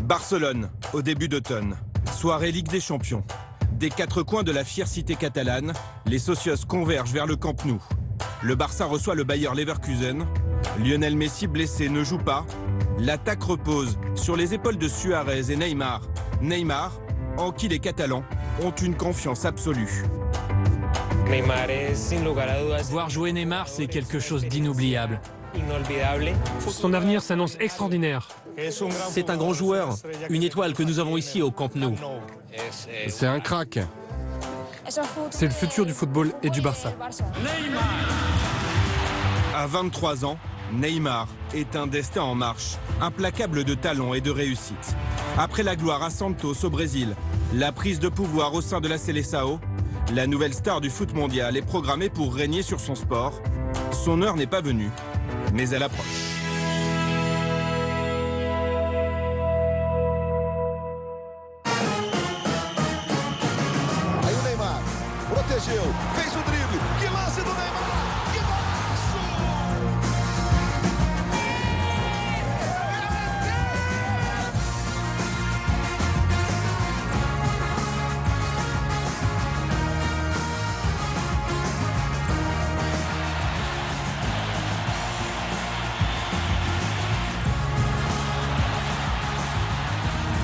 Barcelone, au début d'automne. Soirée Ligue des Champions. Des quatre coins de la fière cité catalane, les socios convergent vers le Camp Nou. Le Barça reçoit le Bayer Leverkusen. Lionel Messi, blessé, ne joue pas. L'attaque repose sur les épaules de Suarez et Neymar. Neymar, en qui les Catalans ont une confiance absolue. Voir jouer Neymar, c'est quelque chose d'inoubliable. Son avenir s'annonce extraordinaire. C'est un grand joueur, une étoile que nous avons ici au Camp Nou. C'est un crack. C'est le futur du football et du Barça. À 23 ans, Neymar est un destin en marche, implacable de talent et de réussite. Après la gloire à Santos au Brésil, la prise de pouvoir au sein de la Seleção, la nouvelle star du foot mondial est programmée pour régner sur son sport. Son heure n'est pas venue, mais elle approche. Aí o Neymar protegeu, fez o drible, que lance do Neymar, que golaço!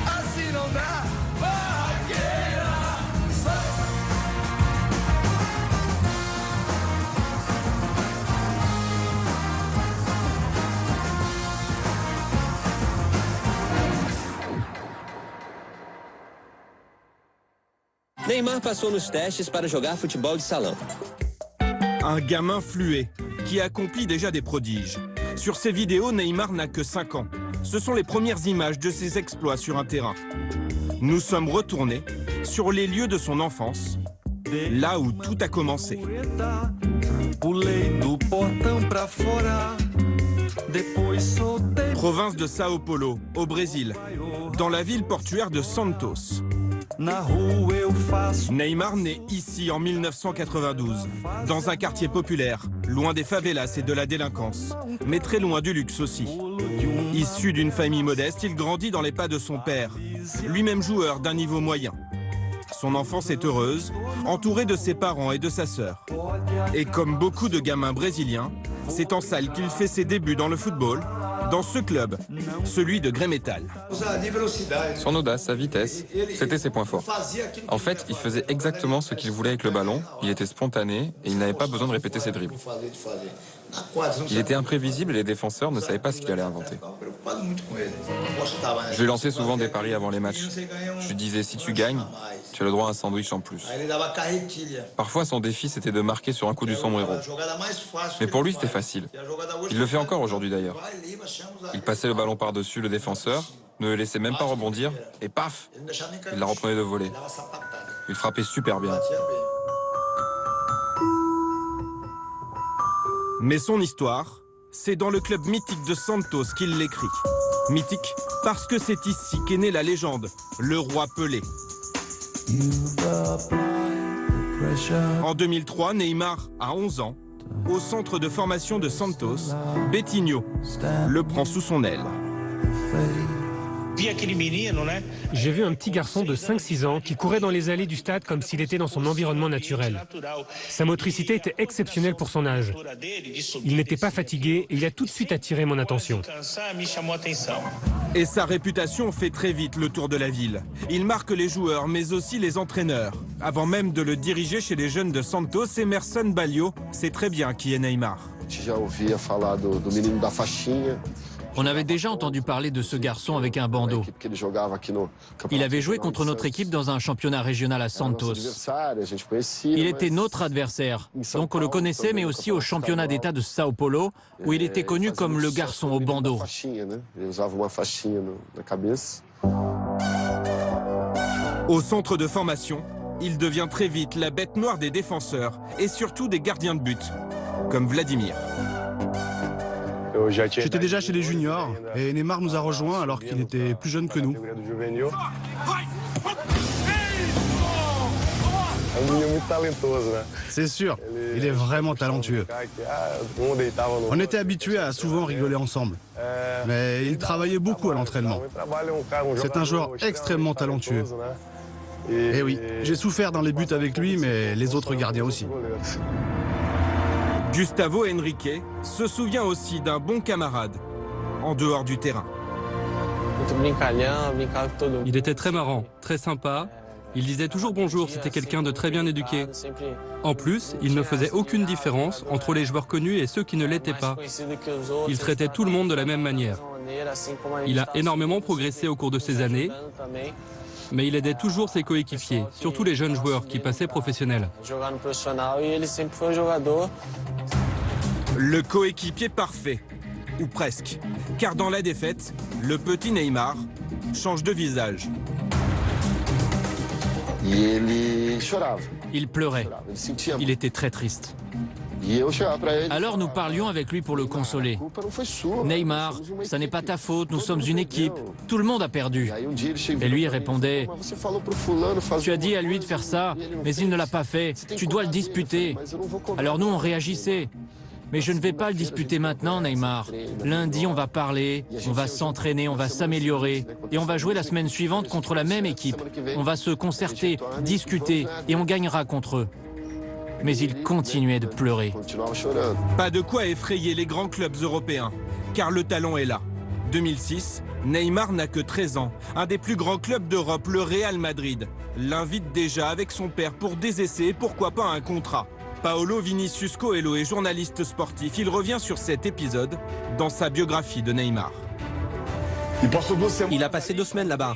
Assim não dá, vaqueira! Neymar passou nos testes para jogar futebol de salão. Un gamin fluet qui accomplit déjà des prodiges. Sur ces vidéos, Neymar n'a que 5 ans. Ce sont les premières images de ses exploits sur un terrain. Nous sommes retournés sur les lieux de son enfance, là où tout a commencé. Province de Sao Paulo, au Brésil, dans la ville portuaire de Santos. Neymar naît ici en 1992, dans un quartier populaire, loin des favelas et de la délinquance, mais très loin du luxe aussi. Issu d'une famille modeste, il grandit dans les pas de son père, lui-même joueur d'un niveau moyen. Son enfance est heureuse, entouré de ses parents et de sa sœur. Et comme beaucoup de gamins brésiliens, c'est en salle qu'il fait ses débuts dans le football, dans ce club, celui de Grey Metal. Son audace, sa vitesse, c'était ses points forts. En fait, il faisait exactement ce qu'il voulait avec le ballon, il était spontané et il n'avait pas besoin de répéter ses dribbles. Il était imprévisible et les défenseurs ne savaient pas ce qu'il allait inventer. Je lui lançais souvent des paris avant les matchs. Je lui disais, si tu gagnes, tu as le droit à un sandwich en plus. Parfois, son défi, c'était de marquer sur un coup du sombrero. Mais pour lui, c'était facile. Il le fait encore aujourd'hui d'ailleurs. Il passait le ballon par-dessus le défenseur, ne le laissait même pas rebondir, et paf, il la reprenait de volée. Il frappait super bien. Mais son histoire, c'est dans le club mythique de Santos qu'il l'écrit. Mythique parce que c'est ici qu'est née la légende, le roi Pelé. En 2003, Neymar a 11 ans. Au centre de formation de Santos, Betinho le prend sous son aile. J'ai vu un petit garçon de 5-6 ans qui courait dans les allées du stade comme s'il était dans son environnement naturel. Sa motricité était exceptionnelle pour son âge. Il n'était pas fatigué et il a tout de suite attiré mon attention. Et sa réputation fait très vite le tour de la ville. Il marque les joueurs, mais aussi les entraîneurs. Avant même de le diriger chez les jeunes de Santos, Emerson Balio sait très bien qui est Neymar. On avait déjà entendu parler de ce garçon avec un bandeau. Il avait joué contre notre équipe dans un championnat régional à Santos. Il était notre adversaire, donc on le connaissait, mais aussi au championnat d'État de Sao Paulo, où il était connu comme le garçon au bandeau. Au centre de formation, il devient très vite la bête noire des défenseurs et surtout des gardiens de but, comme Vladimir. J'étais déjà chez les juniors et Neymar nous a rejoints alors qu'il était plus jeune que nous. C'est sûr, il est vraiment talentueux. On était habitués à souvent rigoler ensemble. Mais il travaillait beaucoup à l'entraînement. C'est un joueur extrêmement talentueux. Et oui, j'ai souffert dans les buts avec lui, mais les autres gardiens aussi. Gustavo Henrique se souvient aussi d'un bon camarade en dehors du terrain. Il était très marrant, très sympa. Il disait toujours bonjour, c'était quelqu'un de très bien éduqué. En plus, il ne faisait aucune différence entre les joueurs connus et ceux qui ne l'étaient pas. Il traitait tout le monde de la même manière. Il a énormément progressé au cours de ces années, mais il aidait toujours ses coéquipiers, surtout les jeunes joueurs qui passaient professionnels. Le coéquipier parfait, ou presque, car dans la défaite, le petit Neymar change de visage. Il pleurait. Il était très triste. Alors nous parlions avec lui pour le consoler. Neymar, ça n'est pas ta faute, nous sommes une équipe, tout le monde a perdu. Et lui répondait, tu as dit à lui de faire ça, mais il ne l'a pas fait, tu dois le disputer. Alors nous on réagissait. Mais je ne vais pas le disputer maintenant, Neymar. Lundi, on va parler, on va s'entraîner, on va s'améliorer. Et on va jouer la semaine suivante contre la même équipe. On va se concerter, discuter, et on gagnera contre eux. Mais il continuait de pleurer. Pas de quoi effrayer les grands clubs européens, car le talent est là. 2006, Neymar n'a que 13 ans. Un des plus grands clubs d'Europe, le Real Madrid, l'invite déjà avec son père pour des essais et pourquoi pas un contrat. Paolo Vinicius Coelho est journaliste sportif. Il revient sur cet épisode dans sa biographie de Neymar. Il a passé 2 semaines là-bas.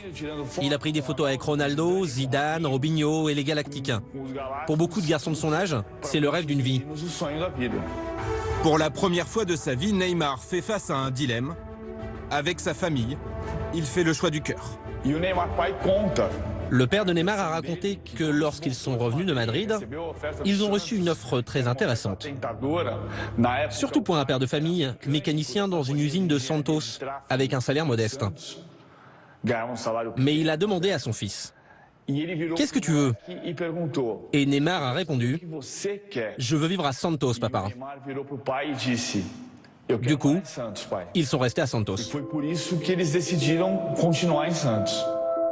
Il a pris des photos avec Ronaldo, Zidane, Robinho et les Galactiques. Pour beaucoup de garçons de son âge, c'est le rêve d'une vie. Pour la première fois de sa vie, Neymar fait face à un dilemme. Avec sa famille, il fait le choix du cœur. Le père de Neymar a raconté que lorsqu'ils sont revenus de Madrid, ils ont reçu une offre très intéressante. Surtout pour un père de famille, mécanicien dans une usine de Santos, avec un salaire modeste. Mais il a demandé à son fils, « Qu'est-ce que tu veux ?» Et Neymar a répondu, « Je veux vivre à Santos, papa. » Du coup, ils sont restés à Santos.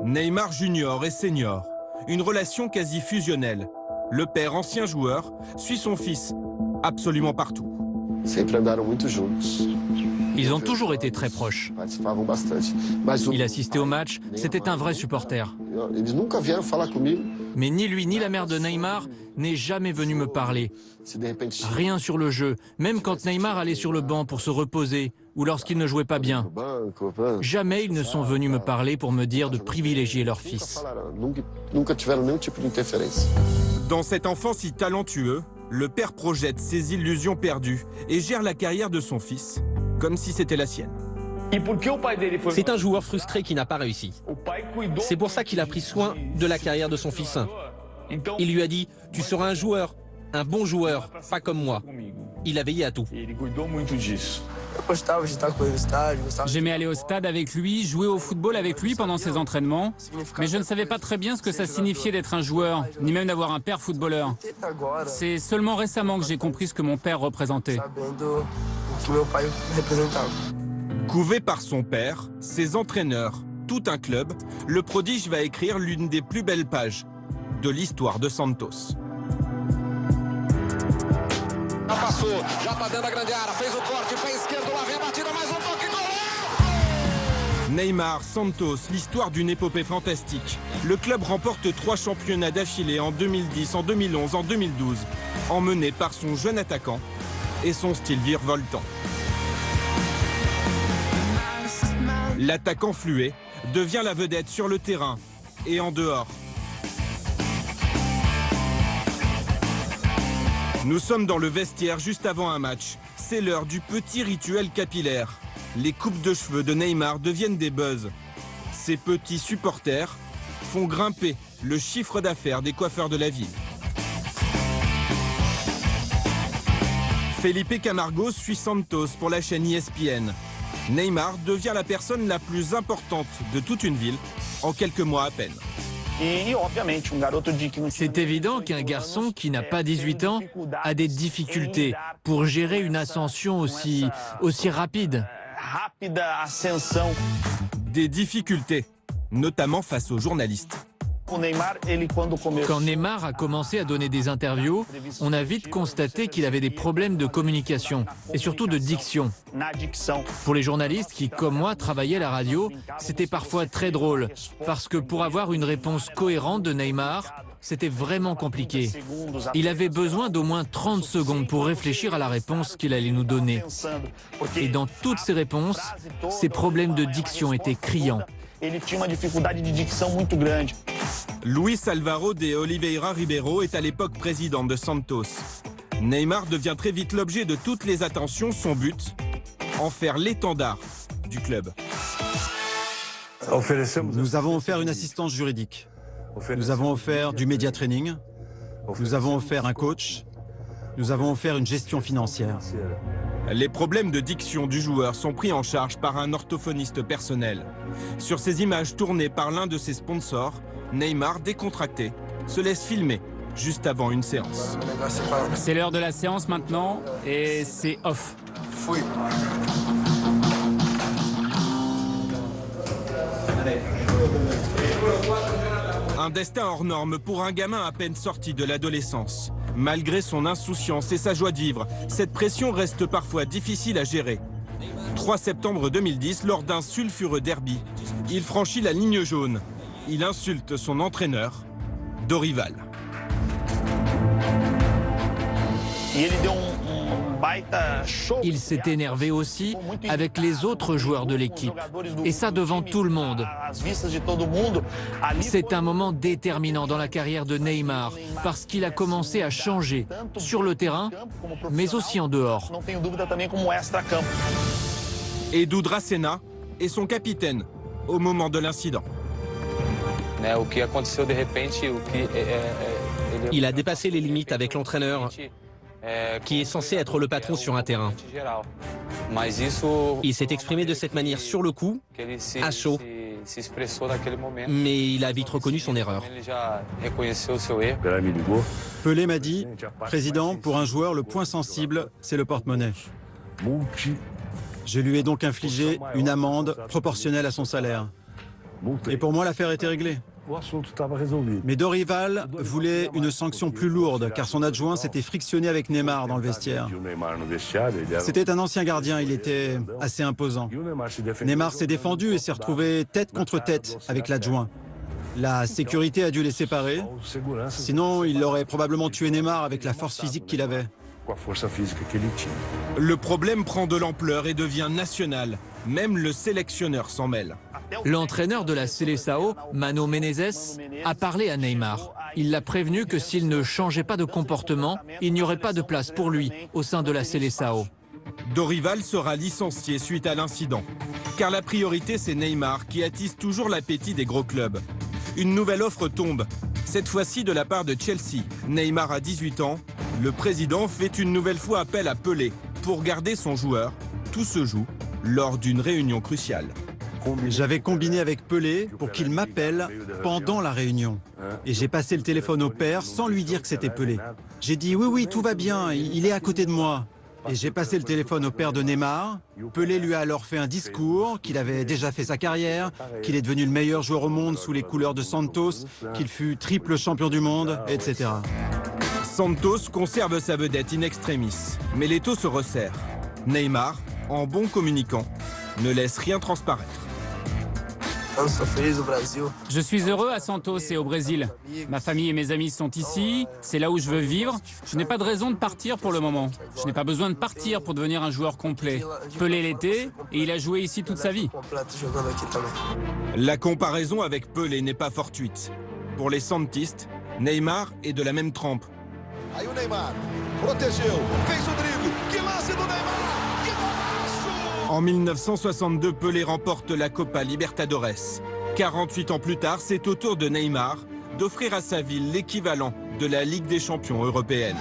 Neymar Junior et Senior, une relation quasi fusionnelle. Le père, ancien joueur, suit son fils absolument partout. Ils ont toujours été très proches. Il assistait au match, c'était un vrai supporter. Mais ni lui ni la mère de Neymar n'est jamais venu me parler. Rien sur le jeu, même quand Neymar allait sur le banc pour se reposer ou lorsqu'il ne jouait pas bien. Jamais ils ne sont venus me parler pour me dire de privilégier leur fils. Dans cet enfant si talentueux, le père projette ses illusions perdues et gère la carrière de son fils comme si c'était la sienne. C'est un joueur frustré qui n'a pas réussi. C'est pour ça qu'il a pris soin de la carrière de son fils. Il lui a dit, tu seras un joueur, un bon joueur, pas comme moi. Il a veillé à tout. J'aimais aller au stade avec lui, jouer au football avec lui pendant ses entraînements, mais je ne savais pas très bien ce que ça signifiait d'être un joueur, ni même d'avoir un père footballeur. C'est seulement récemment que j'ai compris ce que mon père représentait. Couvé par son père, ses entraîneurs, tout un club, le prodige va écrire l'une des plus belles pages de l'histoire de Santos. Neymar, Santos, l'histoire d'une épopée fantastique. Le club remporte 3 championnats d'affilée en 2010, en 2011, en 2012, emmené par son jeune attaquant et son style virevoltant. L'attaquant fluet devient la vedette sur le terrain et en dehors. Nous sommes dans le vestiaire juste avant un match. C'est l'heure du petit rituel capillaire. Les coupes de cheveux de Neymar deviennent des buzz. Ces petits supporters font grimper le chiffre d'affaires des coiffeurs de la ville. Felipe Camargo suit Santos pour la chaîne ESPN. Neymar devient la personne la plus importante de toute une ville en quelques mois à peine. C'est évident qu'un garçon qui n'a pas 18 ans a des difficultés pour gérer une ascension aussi rapide. Des difficultés, notamment face aux journalistes. Quand Neymar a commencé à donner des interviews, on a vite constaté qu'il avait des problèmes de communication et surtout de diction. Pour les journalistes qui, comme moi, travaillaient à la radio, c'était parfois très drôle parce que pour avoir une réponse cohérente de Neymar, c'était vraiment compliqué. Il avait besoin d'au moins 30 secondes pour réfléchir à la réponse qu'il allait nous donner. Et dans toutes ses réponses, ses problèmes de diction étaient criants. Luis Álvaro de Oliveira Ribeiro est à l'époque président de Santos. Neymar devient très vite l'objet de toutes les attentions. Son but, en faire l'étendard du club. Nous avons offert une assistance juridique. Nous avons offert du média training. Nous avons offert un coach. Nous avons offert une gestion financière. Les problèmes de diction du joueur sont pris en charge par un orthophoniste personnel. Sur ces images tournées par l'un de ses sponsors, Neymar, décontracté, se laisse filmer juste avant une séance. C'est l'heure de la séance maintenant et c'est off. Un destin hors norme pour un gamin à peine sorti de l'adolescence. Malgré son insouciance et sa joie de vivre, cette pression reste parfois difficile à gérer. 3 septembre 2010, lors d'un sulfureux derby, il franchit la ligne jaune. Il insulte son entraîneur, Dorival. Il s'est énervé aussi avec les autres joueurs de l'équipe, et ça devant tout le monde. C'est un moment déterminant dans la carrière de Neymar, parce qu'il a commencé à changer sur le terrain, mais aussi en dehors. Edu Dracena est son capitaine au moment de l'incident. Il a dépassé les limites avec l'entraîneur, qui est censé être le patron sur un terrain. Il s'est exprimé de cette manière sur le coup, à chaud, mais il a vite reconnu son erreur. Pelé m'a dit, président, pour un joueur, le point sensible, c'est le porte-monnaie. Je lui ai donc infligé une amende proportionnelle à son salaire. Et pour moi, l'affaire était réglée. Mais Dorival voulait une sanction plus lourde car son adjoint s'était frictionné avec Neymar dans le vestiaire. C'était un ancien gardien, il était assez imposant. Neymar s'est défendu et s'est retrouvé tête contre tête avec l'adjoint. La sécurité a dû les séparer, sinon il aurait probablement tué Neymar avec la force physique qu'il avait. Le problème prend de l'ampleur et devient national. Même le sélectionneur s'en mêle. L'entraîneur de la Seleção, Mano Menezes, a parlé à Neymar. Il l'a prévenu que s'il ne changeait pas de comportement, il n'y aurait pas de place pour lui au sein de la Seleção. Dorival sera licencié suite à l'incident. Car la priorité, c'est Neymar qui attise toujours l'appétit des gros clubs. Une nouvelle offre tombe, cette fois-ci de la part de Chelsea. Neymar a 18 ans. Le président fait une nouvelle fois appel à Pelé pour garder son joueur. Tout se joue lors d'une réunion cruciale. J'avais combiné avec Pelé pour qu'il m'appelle pendant la réunion. Et j'ai passé le téléphone au père sans lui dire que c'était Pelé. J'ai dit oui, tout va bien, il est à côté de moi. Et j'ai passé le téléphone au père de Neymar. Pelé lui a alors fait un discours, qu'il avait déjà fait sa carrière, qu'il est devenu le meilleur joueur au monde sous les couleurs de Santos, qu'il fut triple champion du monde, etc. Santos conserve sa vedette in extremis, mais l'étau se resserre. Neymar, en bon communicant, ne laisse rien transparaître. Je suis heureux à Santos et au Brésil. Ma famille et mes amis sont ici, c'est là où je veux vivre. Je n'ai pas de raison de partir pour le moment. Je n'ai pas besoin de partir pour devenir un joueur complet. Pelé l'était et il a joué ici toute sa vie. La comparaison avec Pelé n'est pas fortuite. Pour les santistes, Neymar est de la même trempe. Aí o Neymar protegeu, fez o drible, que lance do Neymar! En 1962, Pelé remporte la Copa Libertadores. 48 ans plus tard, c'est au tour de Neymar d'offrir à sa ville l'équivalent de la Ligue des champions européenne.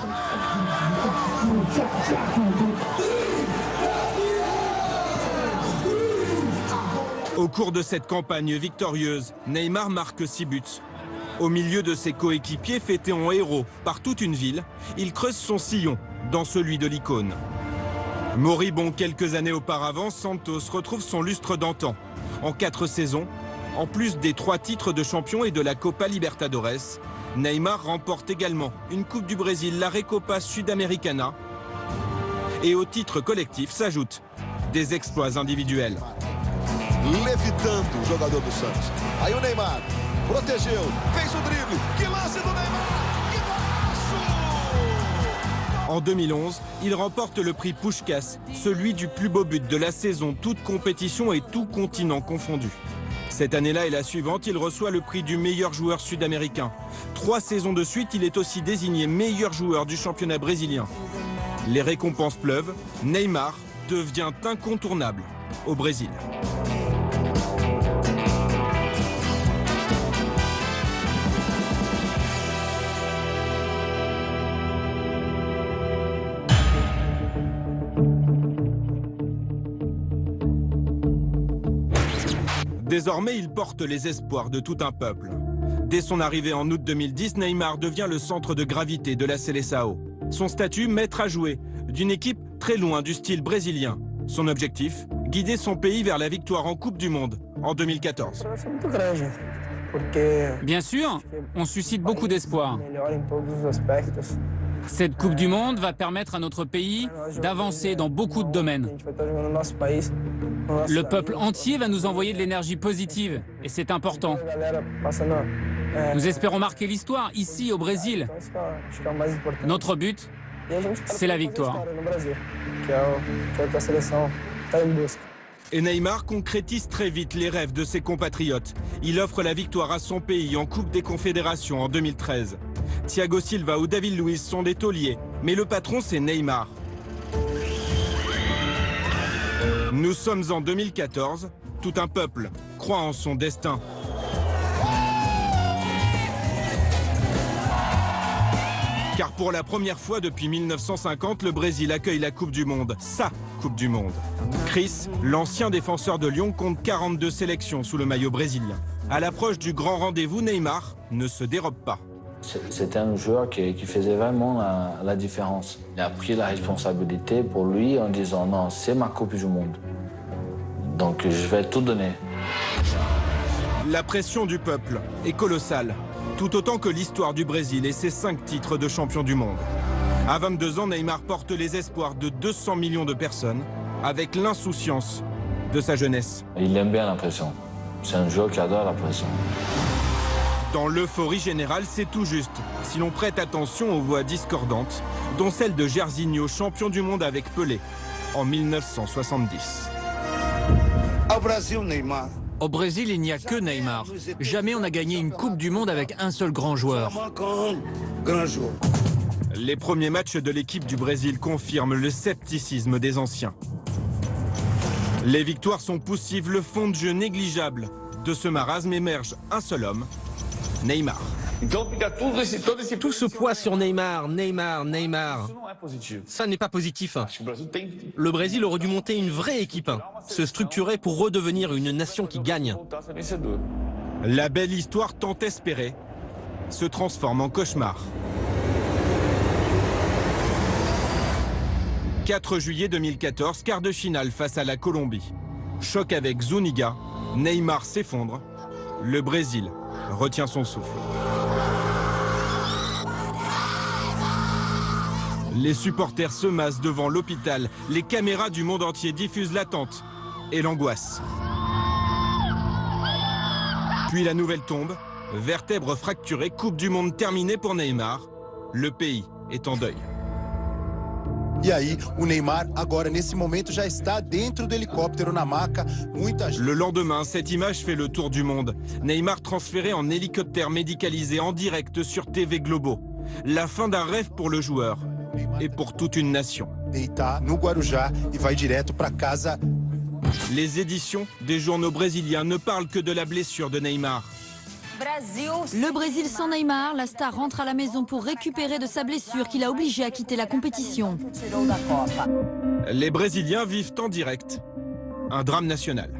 Au cours de cette campagne victorieuse, Neymar marque 6 buts. Au milieu de ses coéquipiers fêtés en héros par toute une ville, il creuse son sillon dans celui de l'icône. Moribond quelques années auparavant, Santos retrouve son lustre d'antan. En 4 saisons, en plus des 3 titres de champion et de la Copa Libertadores, Neymar remporte également une Coupe du Brésil, la Recopa Sudamericana. Et au titre collectif s'ajoutent des exploits individuels. Levitando o jogador do Santos. Aí o Neymar protegeu, fez o drible, que lance do Neymar! En 2011, il remporte le prix Puskás, celui du plus beau but de la saison, toute compétition et tout continent confondu. Cette année-là et la suivante, il reçoit le prix du meilleur joueur sud-américain. 3 saisons de suite, il est aussi désigné meilleur joueur du championnat brésilien. Les récompenses pleuvent, Neymar devient incontournable au Brésil. Désormais, il porte les espoirs de tout un peuple. Dès son arrivée en août 2010, Neymar devient le centre de gravité de la Seleção. Son statut, maître à jouer, d'une équipe très loin du style brésilien. Son objectif, guider son pays vers la victoire en Coupe du Monde en 2014. Bien sûr, on suscite beaucoup d'espoir. Cette Coupe du Monde va permettre à notre pays d'avancer dans beaucoup de domaines. Le peuple entier va nous envoyer de l'énergie positive et c'est important. Nous espérons marquer l'histoire ici au Brésil. Notre but, c'est la victoire. Et Neymar concrétise très vite les rêves de ses compatriotes. Il offre la victoire à son pays en Coupe des Confédérations en 2013. Thiago Silva ou David Luiz sont des tauliers, mais le patron c'est Neymar. Nous sommes en 2014, tout un peuple croit en son destin. Car pour la première fois depuis 1950, le Brésil accueille la Coupe du Monde, sa Coupe du Monde. Chris, l'ancien défenseur de Lyon, compte 42 sélections sous le maillot brésilien. À l'approche du grand rendez-vous, Neymar ne se dérobe pas. C'était un joueur qui faisait vraiment la différence. Il a pris la responsabilité pour lui en disant non, c'est ma Coupe du Monde. Donc je vais tout donner. La pression du peuple est colossale, tout autant que l'histoire du Brésil et ses 5 titres de champion du monde. À 22 ans, Neymar porte les espoirs de 200 millions de personnes avec l'insouciance de sa jeunesse. Il aime bien la pression. C'est un joueur qui adore la pression. Dans l'euphorie générale, c'est tout juste, si l'on prête attention aux voix discordantes, dont celle de Jairzinho, champion du monde avec Pelé, en 1970. Au Brésil, il n'y a que Neymar. Jamais on n'a gagné une Coupe du Monde avec un seul grand joueur. Les premiers matchs de l'équipe du Brésil confirment le scepticisme des anciens. Les victoires sont poussives, le fond de jeu négligeable. De ce marasme émerge un seul homme, Neymar. Tout ce poids sur Neymar. Ça n'est pas positif. Le Brésil aurait dû monter une vraie équipe, se structurer pour redevenir une nation qui gagne. La belle histoire tant espérée se transforme en cauchemar. 4 juillet 2014, quart de finale face à la Colombie. Choc avec Zúñiga, Neymar s'effondre. Le Brésil retient son souffle. Les supporters se massent devant l'hôpital. Les caméras du monde entier diffusent l'attente et l'angoisse. Puis la nouvelle tombe. Vertèbre fracturée, Coupe du Monde terminée pour Neymar. Le pays est en deuil. E aí, o Neymar, agora, nesse momento, já está dentro do helicóptero na maca. Le lendemain, cette image fait le tour du monde. Neymar transféré en hélicoptère médicalisé en direct sur TV Globo. La fin d'un rêve pour le joueur et pour toute une nation. Deitar no Guarujá e vai direto para casa. Les éditions des journaux brésiliens ne parlent que de la blessure de Neymar. Le Brésil sans Neymar, la star rentre à la maison pour récupérer de sa blessure qui l'a obligé à quitter la compétition. Les Brésiliens vivent en direct un drame national.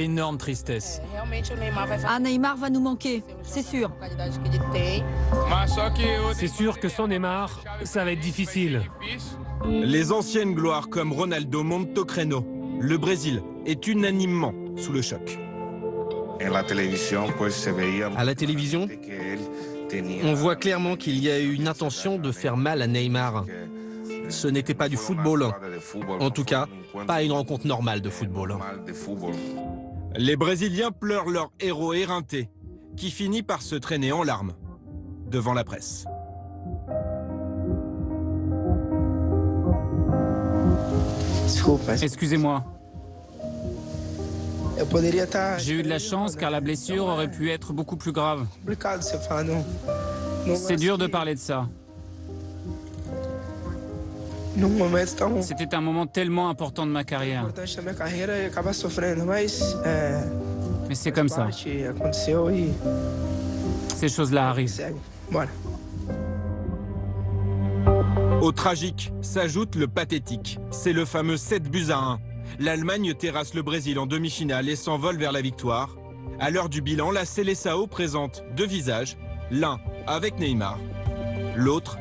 énorme tristesse. Ah, Neymar va nous manquer, c'est sûr. C'est sûr que sans Neymar, ça va être difficile. Les anciennes gloires comme Ronaldo montent au créneau. Le Brésil est unanimement sous le choc. À la télévision, on voit clairement qu'il y a eu une intention de faire mal à Neymar. Ce n'était pas du football. En tout cas, pas une rencontre normale de football. Les Brésiliens pleurent leur héros éreinté, qui finit par se traîner en larmes devant la presse. Excusez-moi. J'ai eu de la chance car la blessure aurait pu être beaucoup plus grave. C'est dur de parler de ça. C'était un moment tellement important de ma carrière. Mais c'est comme ça. Ces choses-là arrivent. Au tragique s'ajoute le pathétique. C'est le fameux 7-1. L'Allemagne terrasse le Brésil en demi-finale et s'envole vers la victoire. À l'heure du bilan, la Seleção présente deux visages, l'un avec Neymar, l'autre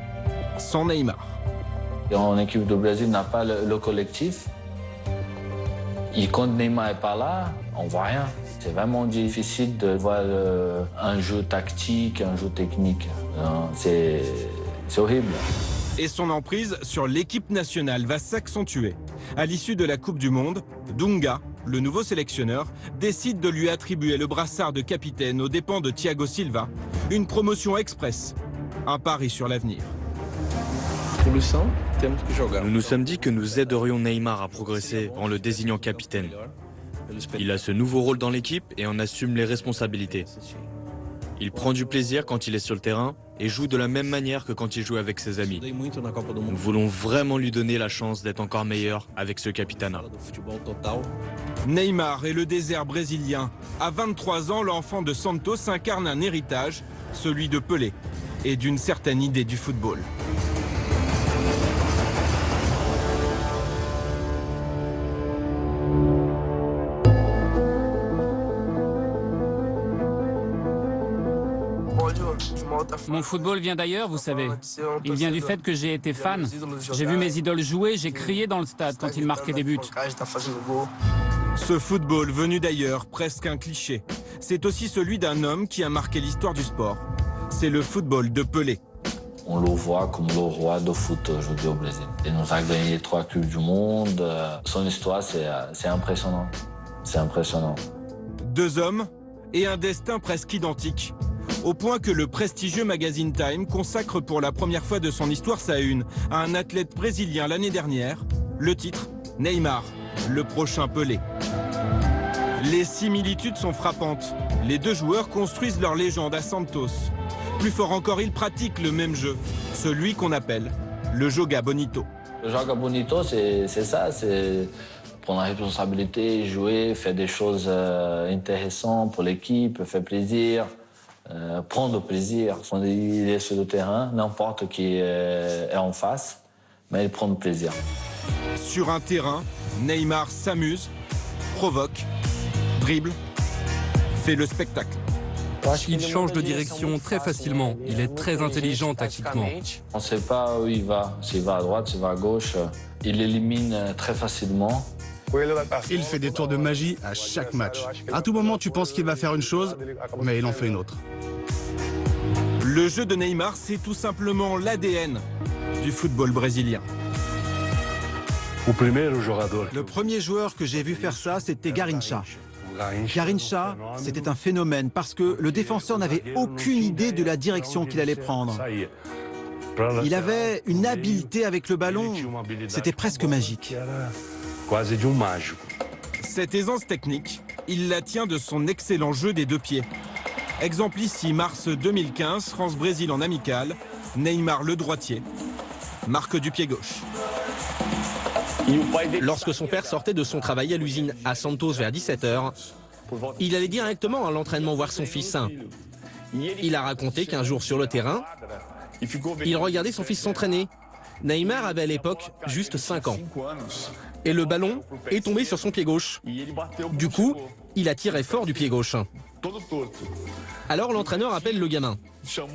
sans Neymar. En équipe de Brésil n'a pas le collectif. Et quand Neymar n'est pas là, on ne voit rien. C'est vraiment difficile de voir un jeu tactique, un jeu technique. C'est horrible. Et son emprise sur l'équipe nationale va s'accentuer. À l'issue de la Coupe du Monde, Dunga, le nouveau sélectionneur, décide de lui attribuer le brassard de capitaine aux dépens de Thiago Silva. Une promotion express, un pari sur l'avenir. Nous nous sommes dit que nous aiderions Neymar à progresser en le désignant capitaine. Il a ce nouveau rôle dans l'équipe et en assume les responsabilités. Il prend du plaisir quand il est sur le terrain et joue de la même manière que quand il joue avec ses amis. Nous voulons vraiment lui donner la chance d'être encore meilleur avec ce capitanat. Neymar et le désert brésilien. À 23 ans, l'enfant de Santos incarne un héritage, celui de Pelé, et d'une certaine idée du football. Mon football vient d'ailleurs, vous savez. Il vient du fait que j'ai été fan. J'ai vu mes idoles jouer, j'ai crié dans le stade quand ils marquaient des buts. Ce football venu d'ailleurs, presque un cliché. C'est aussi celui d'un homme qui a marqué l'histoire du sport. C'est le football de Pelé. On le voit comme le roi de foot aujourd'hui au Brésil. Il nous a gagné 3 Coupes du Monde. Son histoire, c'est impressionnant. C'est impressionnant. Deux hommes et un destin presque identique. Au point que le prestigieux magazine Time consacre pour la première fois de son histoire sa une à un athlète brésilien l'année dernière. Le titre, Neymar, le prochain Pelé. Les similitudes sont frappantes. Les deux joueurs construisent leur légende à Santos. Plus fort encore, ils pratiquent le même jeu, celui qu'on appelle le joga bonito. Le joga bonito, c'est ça, c'est prendre la responsabilité, jouer, faire des choses intéressantes pour l'équipe, faire plaisir. Prendre plaisir. Quand il est sur le terrain, n'importe qui est en face, mais il prend plaisir. Sur un terrain, Neymar s'amuse, provoque, dribble, fait le spectacle. Il change de direction très facilement. Il est très intelligent tactiquement. On ne sait pas où il va. S'il va à droite, s'il va à gauche. Il élimine très facilement. Il fait des tours de magie à chaque match. À tout moment, tu penses qu'il va faire une chose, mais il en fait une autre. Le jeu de Neymar, c'est tout simplement l'ADN du football brésilien. Le premier joueur que j'ai vu faire ça, c'était Garrincha. Garrincha, c'était un phénomène parce que le défenseur n'avait aucune idée de la direction qu'il allait prendre. Il avait une habileté avec le ballon, c'était presque magique. Cette aisance technique, il la tient de son excellent jeu des deux pieds. Exemple ici, mars 2015, France-Brésil en amical, Neymar le droitier, marque du pied gauche. Lorsque son père sortait de son travail à l'usine à Santos vers 17 h, il allait directement à l'entraînement voir son fils. Il a raconté qu'un jour sur le terrain, il regardait son fils s'entraîner Neymar avait à l'époque juste 5 ans. Et le ballon est tombé sur son pied gauche. Du coup, il a tiré fort du pied gauche. Alors l'entraîneur appelle le gamin,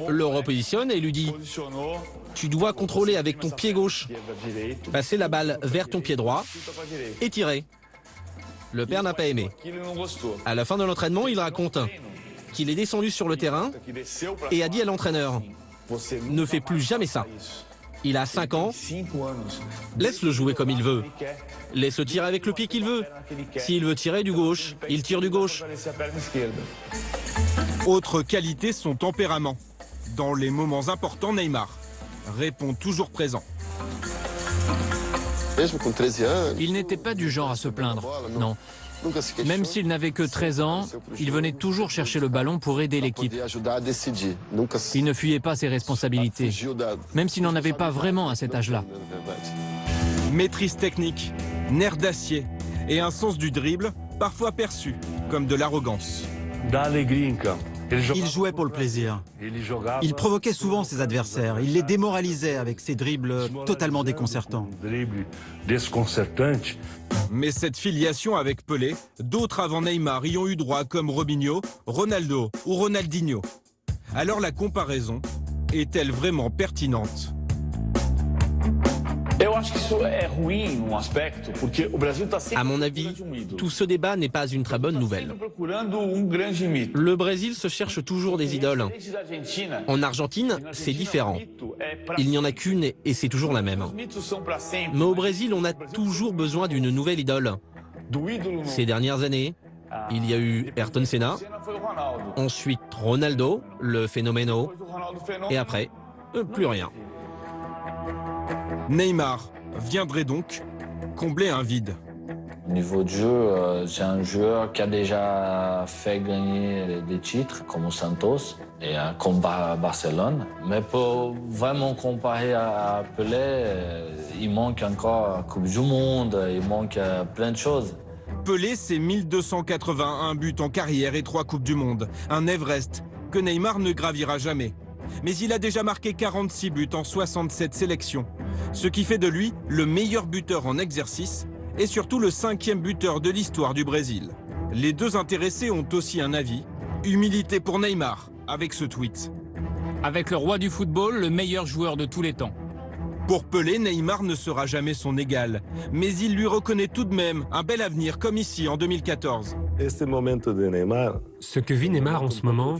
le repositionne et lui dit « Tu dois contrôler avec ton pied gauche, passer la balle vers ton pied droit et tirer. » Le père n'a pas aimé. À la fin de l'entraînement, il raconte qu'il est descendu sur le terrain et a dit à l'entraîneur « Ne fais plus jamais ça. Il a 5 ans, laisse-le jouer comme il veut. Laisse-le tirer avec le pied qu'il veut. S'il veut tirer du gauche, il tire du gauche. » Autre qualité, son tempérament. Dans les moments importants, Neymar répond toujours présent. Il n'était pas du genre à se plaindre, non. Même s'il n'avait que 13 ans, il venait toujours chercher le ballon pour aider l'équipe. Il ne fuyait pas ses responsabilités, même s'il n'en avait pas vraiment à cet âge-là. Maîtrise technique, nerf d'acier et un sens du dribble parfois perçu comme de l'arrogance. Il jouait pour le plaisir. Il provoquait souvent ses adversaires. Il les démoralisait avec ses dribbles totalement déconcertants. Mais cette filiation avec Pelé, d'autres avant Neymar y ont eu droit comme Robinho, Ronaldo ou Ronaldinho. Alors la comparaison est-elle vraiment pertinente ? À mon avis, tout ce débat n'est pas une très bonne nouvelle. Le Brésil se cherche toujours des idoles. En Argentine, c'est différent. Il n'y en a qu'une et c'est toujours la même. Mais au Brésil, on a toujours besoin d'une nouvelle idole. Ces dernières années, il y a eu Ayrton Senna, ensuite Ronaldo, le phénoméno, et après, plus rien. Neymar viendrait donc combler un vide. Au niveau de jeu, c'est un joueur qui a déjà fait gagner des titres comme Santos et comme Barcelone. Mais pour vraiment comparer à Pelé, il manque encore la Coupe du Monde, il manque plein de choses. Pelé, c'est 1281 buts en carrière et 3 Coupes du Monde. Un Everest que Neymar ne gravira jamais. Mais il a déjà marqué 46 buts en 67 sélections, ce qui fait de lui le meilleur buteur en exercice et surtout le 5e buteur de l'histoire du Brésil. Les deux intéressés ont aussi un avis, humilité pour Neymar, avec ce tweet. Avec le roi du football, le meilleur joueur de tous les temps. Pour Pelé, Neymar ne sera jamais son égal, mais il lui reconnaît tout de même un bel avenir comme ici en 2014. Ce que vit Neymar en ce moment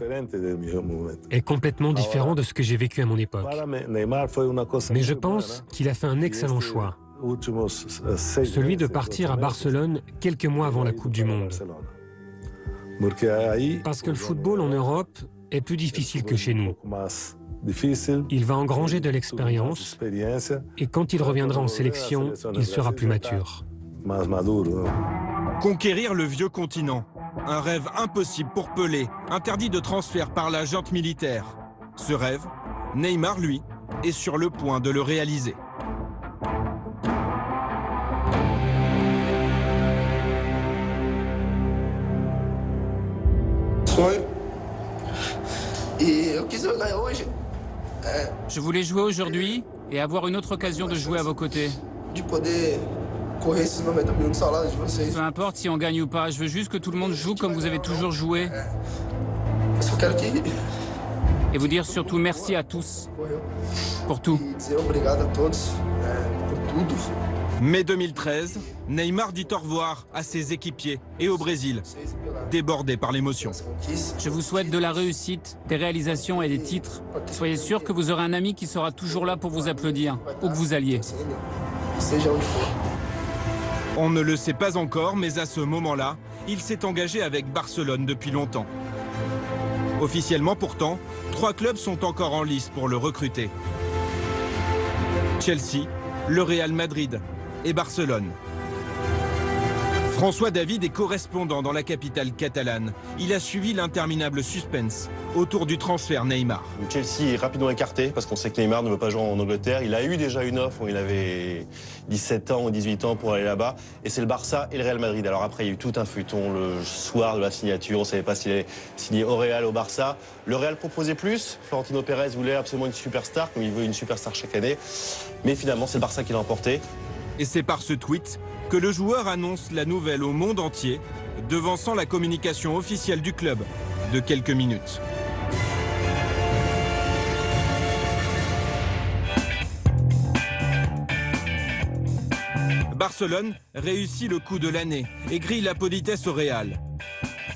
est complètement différent de ce que j'ai vécu à mon époque. Mais je pense qu'il a fait un excellent choix, celui de partir à Barcelone quelques mois avant la Coupe du Monde. Parce que le football en Europe est plus difficile que chez nous. Il va engranger de l'expérience et quand il reviendra en sélection, il sera plus mature. Conquérir le vieux continent, un rêve impossible pour Pelé, interdit de transfert par la junte militaire. Ce rêve, Neymar, lui, est sur le point de le réaliser. Je voulais jouer aujourd'hui et avoir une autre occasion de jouer à vos côtés. Peu importe si on gagne ou pas, je veux juste que tout le monde joue comme vous avez toujours joué. Et vous dire surtout merci à tous pour tout. Mai 2013, Neymar dit au revoir à ses équipiers et au Brésil, débordé par l'émotion. Je vous souhaite de la réussite, des réalisations et des titres. Soyez sûr que vous aurez un ami qui sera toujours là pour vous applaudir, où que vous alliez. On ne le sait pas encore, mais à ce moment-là, il s'est engagé avec Barcelone depuis longtemps. Officiellement pourtant, 3 clubs sont encore en lice pour le recruter. Chelsea, le Real Madrid et Barcelone. François David est correspondant dans la capitale catalane. Il a suivi l'interminable suspense autour du transfert Neymar. Chelsea est rapidement écarté parce qu'on sait que Neymar ne veut pas jouer en Angleterre. Il a eu déjà une offre où il avait 17 ans ou 18 ans pour aller là-bas. Et c'est le Barça et le Real Madrid. Alors après, il y a eu tout un feuilleton le soir de la signature. On ne savait pas s'il allait signer au Real, au Barça. Le Real proposait plus. Florentino Pérez voulait absolument une superstar, comme il veut une superstar chaque année. Mais finalement, c'est le Barça qui l'a emporté. Et c'est par ce tweet que le joueur annonce la nouvelle au monde entier, devançant la communication officielle du club de quelques minutes. Barcelone réussit le coup de l'année et grille la politesse au Real.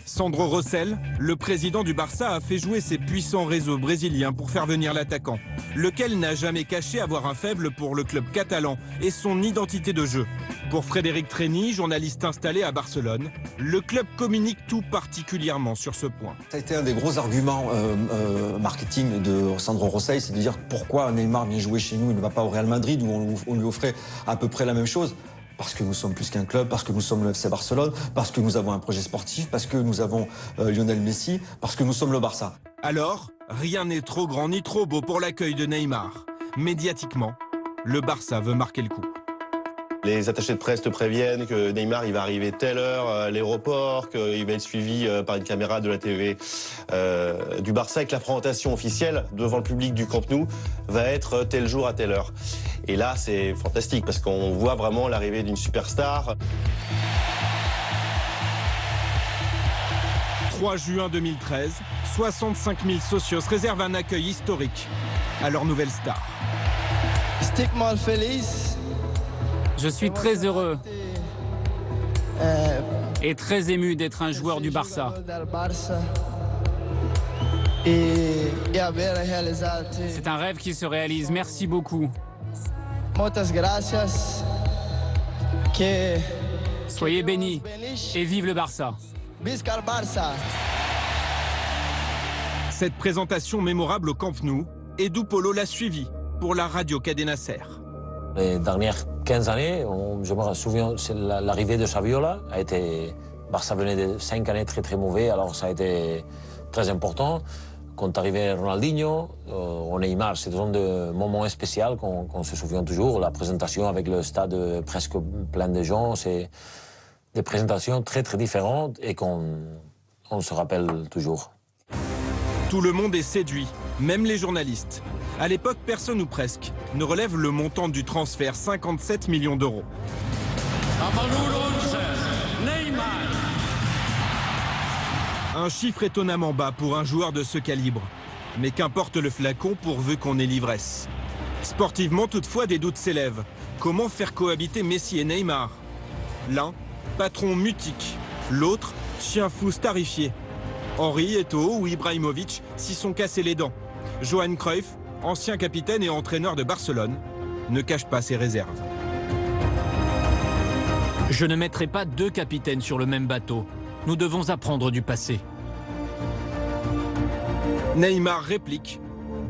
Sandro Rosell, le président du Barça, a fait jouer ses puissants réseaux brésiliens pour faire venir l'attaquant, lequel n'a jamais caché avoir un faible pour le club catalan et son identité de jeu. Pour Frédéric Treni, journaliste installé à Barcelone, le club communique tout particulièrement sur ce point. Ça a été un des gros arguments marketing de Sandro Rosell, c'est de dire pourquoi Neymar vient jouer chez nous, il ne va pas au Real Madrid où on lui offrait à peu près la même chose. Parce que nous sommes plus qu'un club, parce que nous sommes le FC Barcelone, parce que nous avons un projet sportif, parce que nous avons Lionel Messi, parce que nous sommes le Barça. Alors, rien n'est trop grand ni trop beau pour l'accueil de Neymar. Médiatiquement, le Barça veut marquer le coup. Les attachés de presse te préviennent que Neymar il va arriver telle heure à l'aéroport, qu'il va être suivi par une caméra de la TV du Barça et que la présentation officielle devant le public du Camp Nou va être tel jour à telle heure. Et là, c'est fantastique parce qu'on voit vraiment l'arrivée d'une superstar. 3 juin 2013, 65 000 socios réservent un accueil historique à leur nouvelle star. Je suis très heureux et très ému d'être un joueur du Barça. C'est un rêve qui se réalise. Merci beaucoup. Soyez bénis et vive le Barça. Cette présentation mémorable au Camp Nou, Edu Polo l'a suivi pour la radio Cadena Ser. Les dernières 15 années, je me souviens, l'arrivée de Saviola a été... Barça venait de 5 années très mauvais, alors ça a été très important. Quand arrivait Ronaldinho, au Neymar, c'est un de moments spéciaux qu'on se souvient toujours. La présentation avec le stade presque plein de gens, c'est des présentations très différentes et qu'on se rappelle toujours. Tout le monde est séduit, même les journalistes. À l'époque, personne ou presque ne relève le montant du transfert, 57 millions d'euros. Un chiffre étonnamment bas pour un joueur de ce calibre. Mais qu'importe le flacon pourvu qu'on ait l'ivresse. Sportivement, toutefois, des doutes s'élèvent. Comment faire cohabiter Messi et Neymar? L'un, patron mutique. L'autre, chien fou starifié. Henry, Eto'o ou Ibrahimovic s'y sont cassés les dents. Johan Cruyff, ancien capitaine et entraîneur de Barcelone, ne cache pas ses réserves. Je ne mettrai pas 2 capitaines sur le même bateau. Nous devons apprendre du passé. Neymar réplique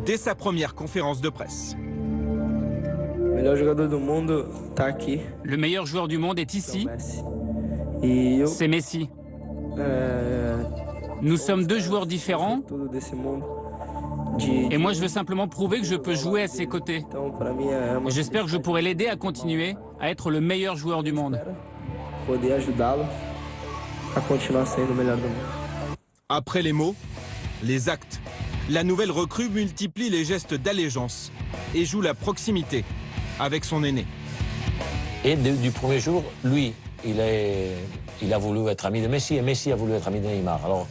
dès sa première conférence de presse. Le meilleur joueur du monde est ici. C'est Messi. Nous sommes 2 joueurs différents. Et moi, je veux simplement prouver que je peux jouer à ses côtés. J'espère que je pourrai l'aider à continuer à être le meilleur joueur du monde. Après les mots, les actes. La nouvelle recrue multiplie les gestes d'allégeance et joue la proximité avec son aîné. Et du premier jour, lui, il a voulu être ami de Messi et Messi a voulu être ami de Neymar. Alors,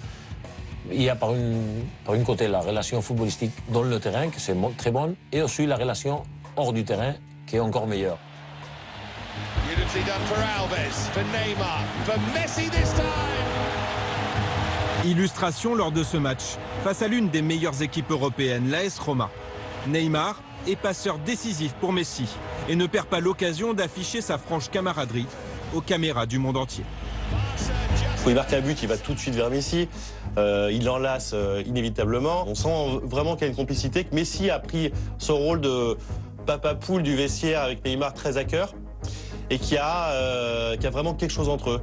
il y a par une côté la relation footballistique dans le terrain, qui c'est très bonne, et aussi la relation hors du terrain, qui est encore meilleure. Illustration lors de ce match, face à l'une des meilleures équipes européennes, l'AS Roma. Neymar est passeur décisif pour Messi et ne perd pas l'occasion d'afficher sa franche camaraderie aux caméras du monde entier. Quand il marque un but, il va tout de suite vers Messi. Il l'enlace inévitablement. On sent vraiment qu'il y a une complicité, que Messi a pris son rôle de papa poule du vestiaire avec Neymar très à cœur et qu'il y a vraiment quelque chose entre eux.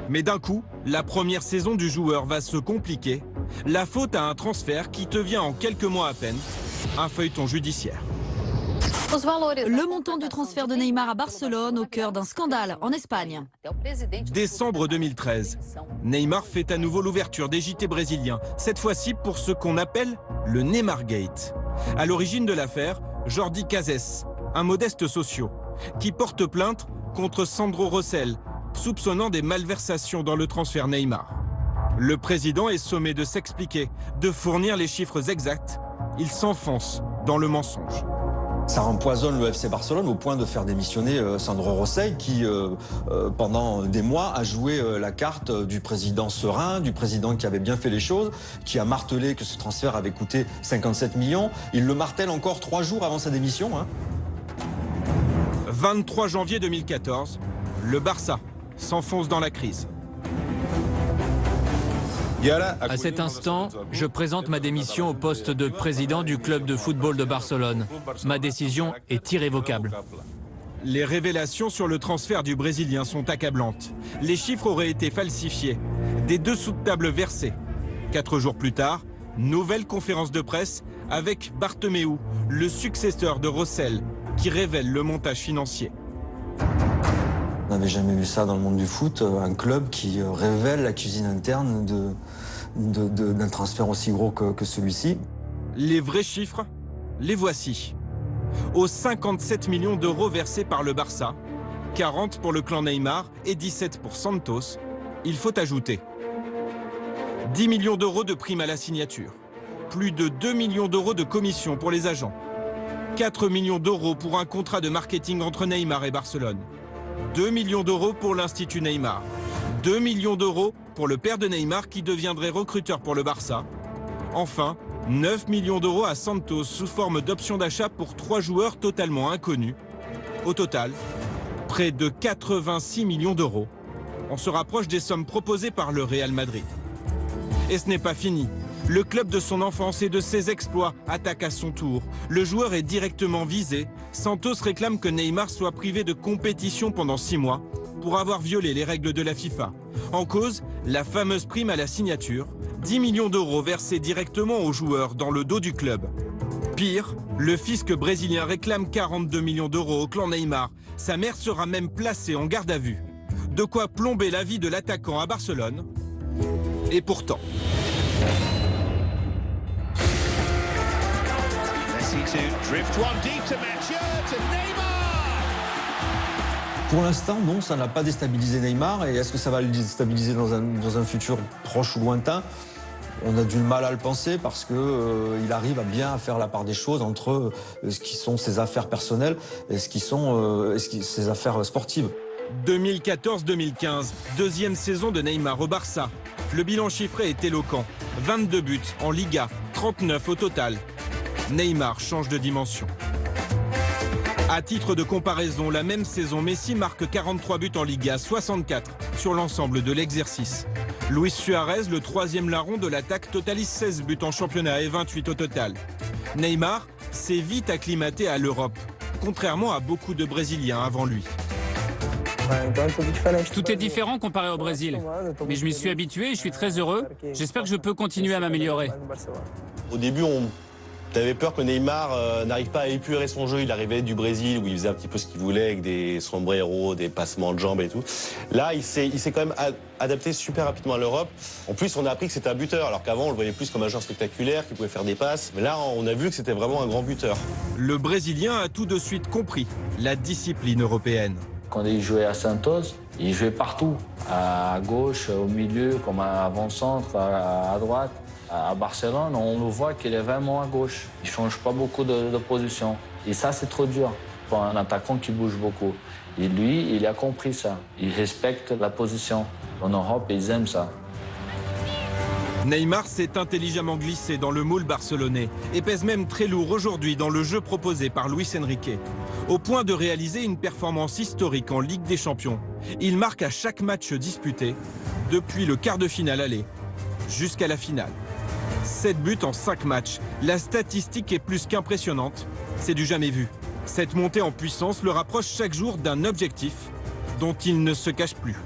Mais d'un coup, la première saison du joueur va se compliquer. La faute à un transfert qui devient en quelques mois à peine un feuilleton judiciaire. Le montant du transfert de Neymar à Barcelone au cœur d'un scandale en Espagne. Décembre 2013, Neymar fait à nouveau l'ouverture des JT brésiliens, cette fois-ci pour ce qu'on appelle le Neymargate. À l'origine de l'affaire, Jordi Casés, un modeste socio, qui porte plainte contre Sandro Rosell, soupçonnant des malversations dans le transfert Neymar. Le président est sommé de s'expliquer, de fournir les chiffres exacts. Il s'enfonce dans le mensonge. Ça empoisonne le FC Barcelone au point de faire démissionner Sandro Rosell qui, pendant des mois, a joué la carte du président serein, du président qui avait bien fait les choses, qui a martelé que ce transfert avait coûté 57 millions. Il le martèle encore 3 jours avant sa démission. 23 janvier 2014, le Barça s'enfonce dans la crise. À cet instant, je présente ma démission au poste de président du club de football de Barcelone. Ma décision est irrévocable. Les révélations sur le transfert du Brésilien sont accablantes. Les chiffres auraient été falsifiés, des dessous de table versés. 4 jours plus tard, nouvelle conférence de presse avec Bartomeu, le successeur de Rosell, qui révèle le montage financier. On n'avait jamais vu ça dans le monde du foot, un club qui révèle la cuisine interne d'un transfert aussi gros que celui-ci. Les vrais chiffres, les voici. Aux 57 millions d'euros versés par le Barça, 40 pour le clan Neymar et 17 pour Santos, il faut ajouter 10 millions d'euros de primes à la signature, plus de 2 millions d'euros de commissions pour les agents, 4 millions d'euros pour un contrat de marketing entre Neymar et Barcelone, 2 millions d'euros pour l'Institut Neymar, 2 millions d'euros pour le père de Neymar qui deviendrait recruteur pour le Barça. Enfin, 9 millions d'euros à Santos sous forme d'options d'achat pour 3 joueurs totalement inconnus. Au total, près de 86 millions d'euros. On se rapproche des sommes proposées par le Real Madrid. Et ce n'est pas fini. Le club de son enfance et de ses exploits attaque à son tour. Le joueur est directement visé. Santos réclame que Neymar soit privé de compétition pendant 6 mois pour avoir violé les règles de la FIFA. En cause, la fameuse prime à la signature, 10 millions d'euros versés directement aux joueurs dans le dos du club. Pire, le fisc brésilien réclame 42 millions d'euros au clan Neymar. Sa mère sera même placée en garde à vue. De quoi plomber la vie de l'attaquant à Barcelone. Et pourtant... Pour l'instant, non, ça n'a pas déstabilisé Neymar. Et est-ce que ça va le déstabiliser dans un futur proche ou lointain? On a du mal à le penser parce qu'il arrive à bien faire la part des choses entre ce qui sont ses affaires personnelles et ce qui sont ses affaires sportives. 2014-2015, deuxième saison de Neymar au Barça. Le bilan chiffré est éloquent. 22 buts en Liga, 39 au total. Neymar change de dimension. À titre de comparaison, la même saison, Messi marque 43 buts en Liga, 64 sur l'ensemble de l'exercice. Luis Suarez, le troisième larron de l'attaque, totalise 16 buts en championnat et 28 au total. Neymar s'est vite acclimaté à l'Europe, contrairement à beaucoup de Brésiliens avant lui. Tout est différent comparé au Brésil, mais je m'y suis habitué et je suis très heureux. J'espère que je peux continuer à m'améliorer. Au début, on avait peur que Neymar n'arrive pas à épurer son jeu. Il arrivait du Brésil où il faisait un petit peu ce qu'il voulait avec des sombreros, des passements de jambes et tout. Là, il s'est quand même adapté super rapidement à l'Europe. En plus, on a appris que c'était un buteur, alors qu'avant, on le voyait plus comme un joueur spectaculaire qui pouvait faire des passes. Mais là, on a vu que c'était vraiment un grand buteur. Le Brésilien a tout de suite compris la discipline européenne. Quand il jouait à Santos, il jouait partout, à gauche, au milieu, comme avant-centre, à droite. À Barcelone, on le voit qu'il est vraiment à gauche. Il ne change pas beaucoup de position. Et ça, c'est trop dur pour un attaquant qui bouge beaucoup. Et lui, il a compris ça. Il respecte la position. En Europe, ils aiment ça. Neymar s'est intelligemment glissé dans le moule barcelonais et pèse même très lourd aujourd'hui dans le jeu proposé par Luis Enrique. Au point de réaliser une performance historique en Ligue des Champions. Il marque à chaque match disputé, depuis le quart de finale aller jusqu'à la finale. 7 buts en 5 matchs. La statistique est plus qu'impressionnante. C'est du jamais vu. Cette montée en puissance le rapproche chaque jour d'un objectif dont il ne se cache plus.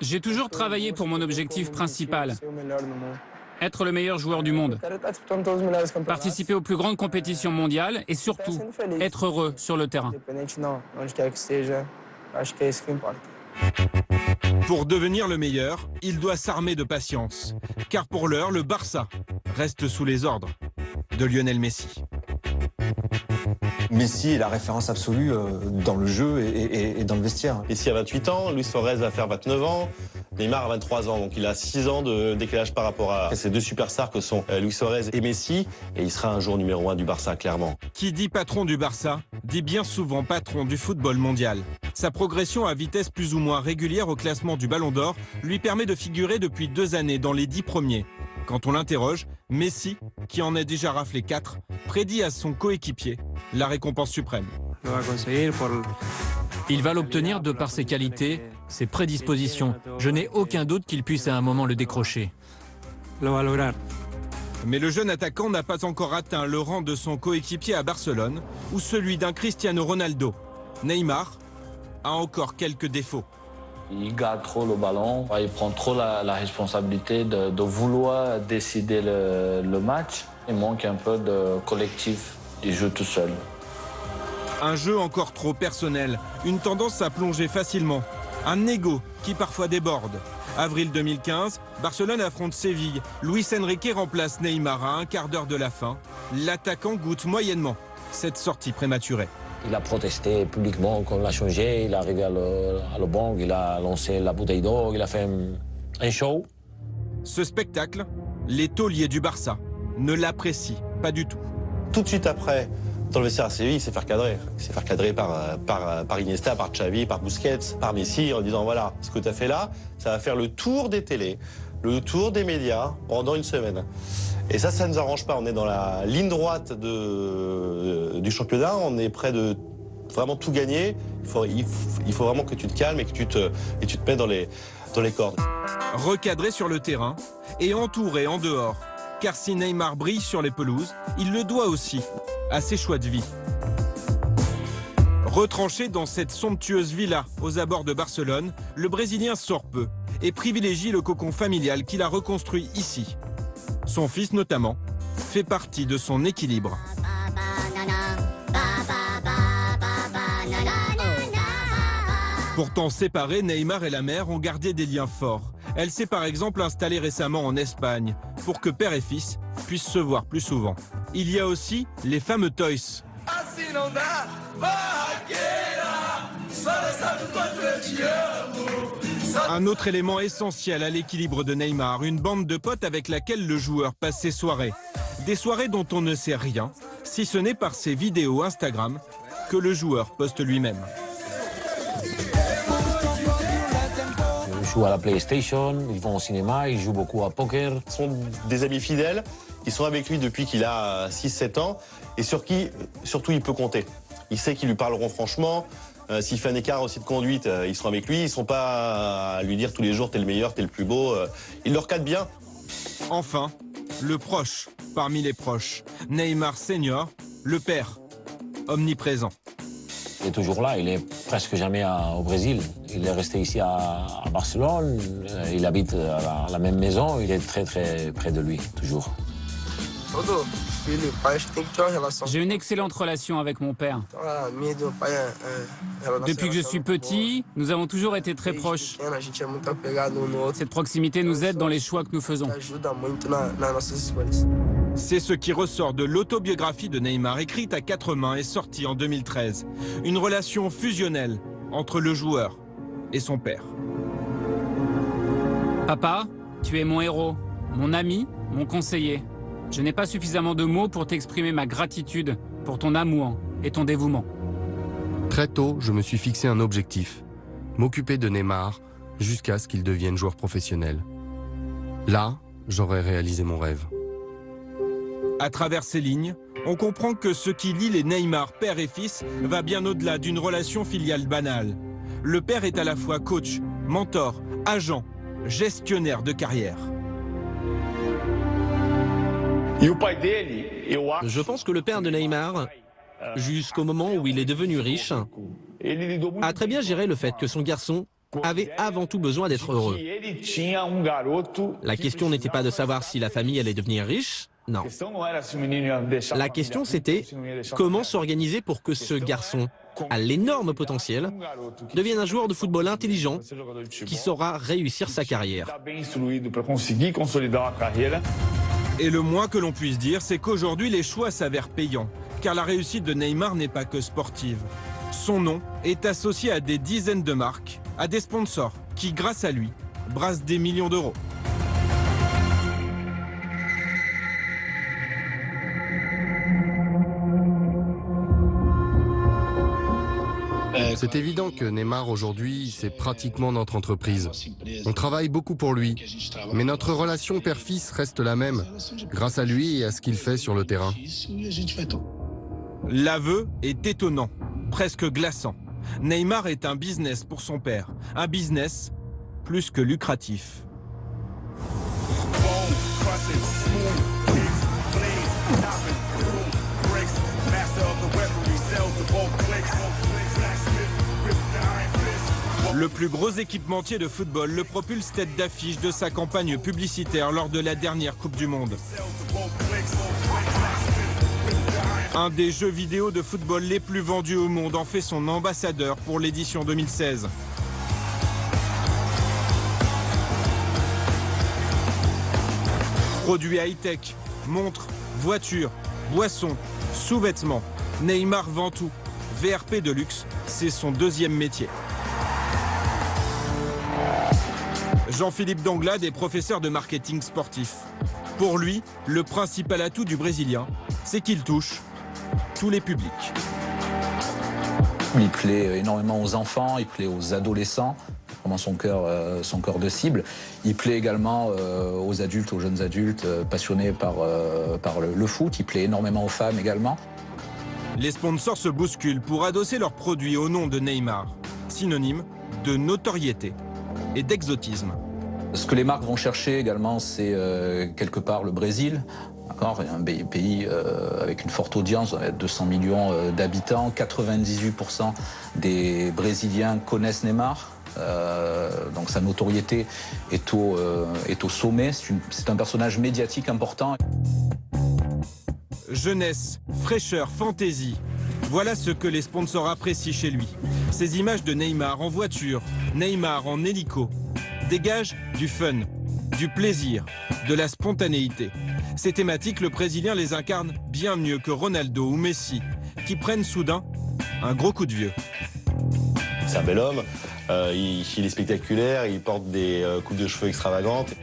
J'ai toujours travaillé pour mon objectif principal, être le meilleur joueur du monde, participer aux plus grandes compétitions mondiales et surtout être heureux sur le terrain. Pour devenir le meilleur, il doit s'armer de patience. Car pour l'heure, le Barça reste sous les ordres de Lionel Messi. Messi est la référence absolue dans le jeu et dans le vestiaire. Messi a 28 ans, Luis Suarez va faire 29 ans, Neymar a 23 ans. Donc il a 6 ans de décalage par rapport à ces deux superstars que sont Luis Suarez et Messi. Et il sera un jour numéro 1 du Barça, clairement. Qui dit patron du Barça, dit bien souvent patron du football mondial. Sa progression à vitesse plus ou moins régulière au classement du Ballon d'Or lui permet de figurer depuis 2 années dans les 10 premiers. Quand on l'interroge, Messi, qui en a déjà raflé 4, prédit à son coéquipier la récompense suprême. Il va l'obtenir de par ses qualités, ses prédispositions. Je n'ai aucun doute qu'il puisse à un moment le décrocher. Mais le jeune attaquant n'a pas encore atteint le rang de son coéquipier à Barcelone ou celui d'un Cristiano Ronaldo. Neymar a encore quelques défauts. Il garde trop le ballon, il prend trop la responsabilité de vouloir décider le match. Il manque un peu de collectif, il joue tout seul. Un jeu encore trop personnel, une tendance à plonger facilement, un ego qui parfois déborde. Avril 2015, Barcelone affronte Séville. Luis Enrique remplace Neymar à un quart d'heure de la fin. L'attaquant goûte moyennement cette sortie prématurée. Il a protesté publiquement qu'on l'a changé, il est arrivé à le banc, il a lancé la bouteille d'eau, il a fait un show. Ce spectacle, les tauliers du Barça ne l'apprécient pas du tout. Tout de suite après, dans le vestiaire à Séville, il s'est fait cadrer. Il s'est fait cadrer par Iniesta, par Xavi, par Busquets, par Messi, en disant voilà, ce que tu as fait là, ça va faire le tour des télés, le tour des médias pendant une semaine. Et ça ne nous arrange pas. On est dans la ligne droite du championnat, on est près de vraiment tout gagner. Il faut vraiment que tu te calmes et que tu te mets dans les cordes. Recadré sur le terrain et entouré en dehors. Car si Neymar brille sur les pelouses, il le doit aussi à ses choix de vie. Retranché dans cette somptueuse villa aux abords de Barcelone, le Brésilien sort peu et privilégie le cocon familial qu'il a reconstruit ici. Son fils notamment fait partie de son équilibre. Pourtant séparés, Neymar et la mère ont gardé des liens forts. Elle s'est par exemple installée récemment en Espagne pour que père et fils puissent se voir plus souvent. Il y a aussi les fameux toys. Un autre élément essentiel à l'équilibre de Neymar, une bande de potes avec laquelle le joueur passe ses soirées. Des soirées dont on ne sait rien, si ce n'est par ses vidéos Instagram que le joueur poste lui-même. Ils jouent à la PlayStation, ils vont au cinéma, ils jouent beaucoup à poker. Ce sont des amis fidèles, ils sont avec lui depuis qu'il a 6-7 ans et sur qui, surtout, il peut compter. Il sait qu'ils lui parleront franchement. S'il fait un écart aussi de conduite, ils seront avec lui. Ils ne sont pas à lui dire tous les jours « t'es le meilleur, t'es le plus beau ». Il leur cadre bien. Enfin, le proche parmi les proches. Neymar Senior, le père, omniprésent. Il est toujours là, il est presque jamais au Brésil. Il est resté ici à Barcelone, il habite à la même maison, il est très très près de lui, toujours. J'ai une excellente relation avec mon père. Depuis que je suis petit, nous avons toujours été très proches. Cette proximité nous aide dans les choix que nous faisons. C'est ce qui ressort de l'autobiographie de Neymar, écrite à 4 mains et sortie en 2013. Une relation fusionnelle entre le joueur et son père. Papa, tu es mon héros, mon ami, mon conseiller. Je n'ai pas suffisamment de mots pour t'exprimer ma gratitude pour ton amour et ton dévouement. Très tôt, je me suis fixé un objectif, m'occuper de Neymar jusqu'à ce qu'il devienne joueur professionnel. Là, j'aurais réalisé mon rêve. À travers ces lignes, on comprend que ce qui lie les Neymar père et fils va bien au-delà d'une relation filiale banale. Le père est à la fois coach, mentor, agent, gestionnaire de carrière. Je pense que le père de Neymar, jusqu'au moment où il est devenu riche, a très bien géré le fait que son garçon avait avant tout besoin d'être heureux. La question n'était pas de savoir si la famille allait devenir riche, non. La question c'était comment s'organiser pour que ce garçon, à l'énorme potentiel, devienne un joueur de football intelligent qui saura réussir sa carrière. Et le moins que l'on puisse dire, c'est qu'aujourd'hui les choix s'avèrent payants, car la réussite de Neymar n'est pas que sportive. Son nom est associé à des dizaines de marques, à des sponsors qui, grâce à lui, brassent des millions d'euros. C'est évident que Neymar aujourd'hui, c'est pratiquement notre entreprise. On travaille beaucoup pour lui, mais notre relation père-fils reste la même, grâce à lui et à ce qu'il fait sur le terrain. L'aveu est étonnant, presque glaçant. Neymar est un business pour son père, un business plus que lucratif. Le plus gros équipementier de football le propulse tête d'affiche de sa campagne publicitaire lors de la dernière Coupe du Monde. Un des jeux vidéo de football les plus vendus au monde en fait son ambassadeur pour l'édition 2016. Produits high-tech, montres, voitures, boissons, sous-vêtements. Neymar vend tout. VRP de luxe, c'est son deuxième métier. Jean-Philippe Danglade est professeur de marketing sportif. Pour lui, le principal atout du Brésilien, c'est qu'il touche tous les publics. Il plaît énormément aux enfants, il plaît aux adolescents, vraiment son cœur de cible. Il plaît également aux adultes, aux jeunes adultes passionnés par le foot. Il plaît énormément aux femmes également. Les sponsors se bousculent pour adosser leurs produits au nom de Neymar, synonyme de notoriété et d'exotisme. Ce que les marques vont chercher également, c'est quelque part le Brésil. Un pays avec une forte audience, 200 millions d'habitants. 98% des Brésiliens connaissent Neymar. Donc sa notoriété est au sommet. C'est un personnage médiatique important. Jeunesse, fraîcheur, fantaisie. Voilà ce que les sponsors apprécient chez lui. Ces images de Neymar en voiture, Neymar en hélico, dégagent du fun, du plaisir, de la spontanéité. Ces thématiques, le Brésilien les incarne bien mieux que Ronaldo ou Messi, qui prennent soudain un gros coup de vieux. C'est un bel homme, il est spectaculaire, il porte des coupes de cheveux extravagantes.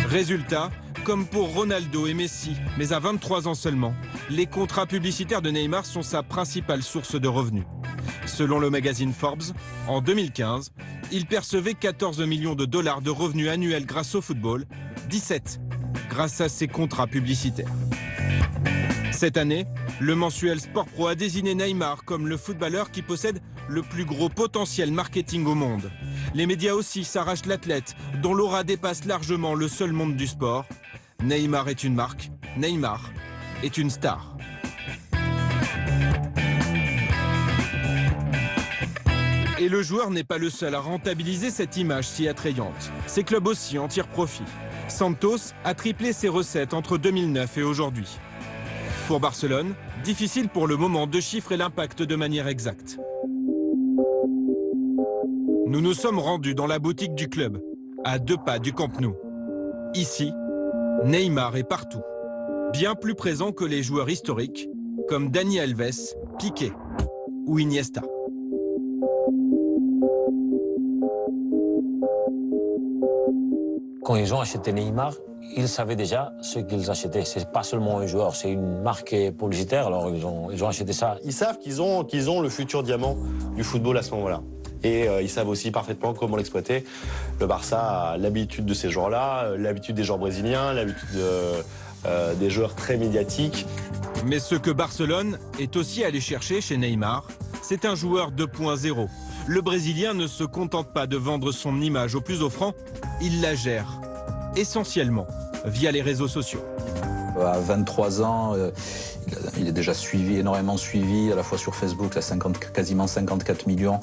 Résultat, comme pour Ronaldo et Messi, mais à 23 ans seulement, les contrats publicitaires de Neymar sont sa principale source de revenus. Selon le magazine Forbes, en 2015, il percevait 14 millions de dollars de revenus annuels grâce au football, 17 grâce à ses contrats publicitaires. Cette année, le mensuel Sport Pro a désigné Neymar comme le footballeur qui possède le plus gros potentiel marketing au monde. Les médias aussi s'arrachent l'athlète, dont l'aura dépasse largement le seul monde du sport. Neymar est une marque, Neymar est une star. Et le joueur n'est pas le seul à rentabiliser cette image si attrayante. Ses clubs aussi en tirent profit. Santos a triplé ses recettes entre 2009 et aujourd'hui. Pour Barcelone, difficile pour le moment de chiffrer l'impact de manière exacte. Nous nous sommes rendus dans la boutique du club, à 2 pas du Camp Nou. Ici, Neymar est partout, bien plus présent que les joueurs historiques, comme Dani Alves, Piqué ou Iniesta. Quand ils ont acheté Neymar, ils savaient déjà ce qu'ils achetaient. C'est pas seulement un joueur, c'est une marque publicitaire, alors ils ont acheté ça. Ils savent qu'ils ont le futur diamant du football à ce moment-là. Et ils savent aussi parfaitement comment l'exploiter. Le Barça a l'habitude de ces joueurs-là, l'habitude des joueurs brésiliens, l'habitude des joueurs très médiatiques. Mais ce que Barcelone est aussi allé chercher chez Neymar, c'est un joueur 2.0. Le Brésilien ne se contente pas de vendre son image au plus offrant, il la gère, essentiellement via les réseaux sociaux. À 23 ans, il est déjà énormément suivi, à la fois sur Facebook, quasiment 54 millions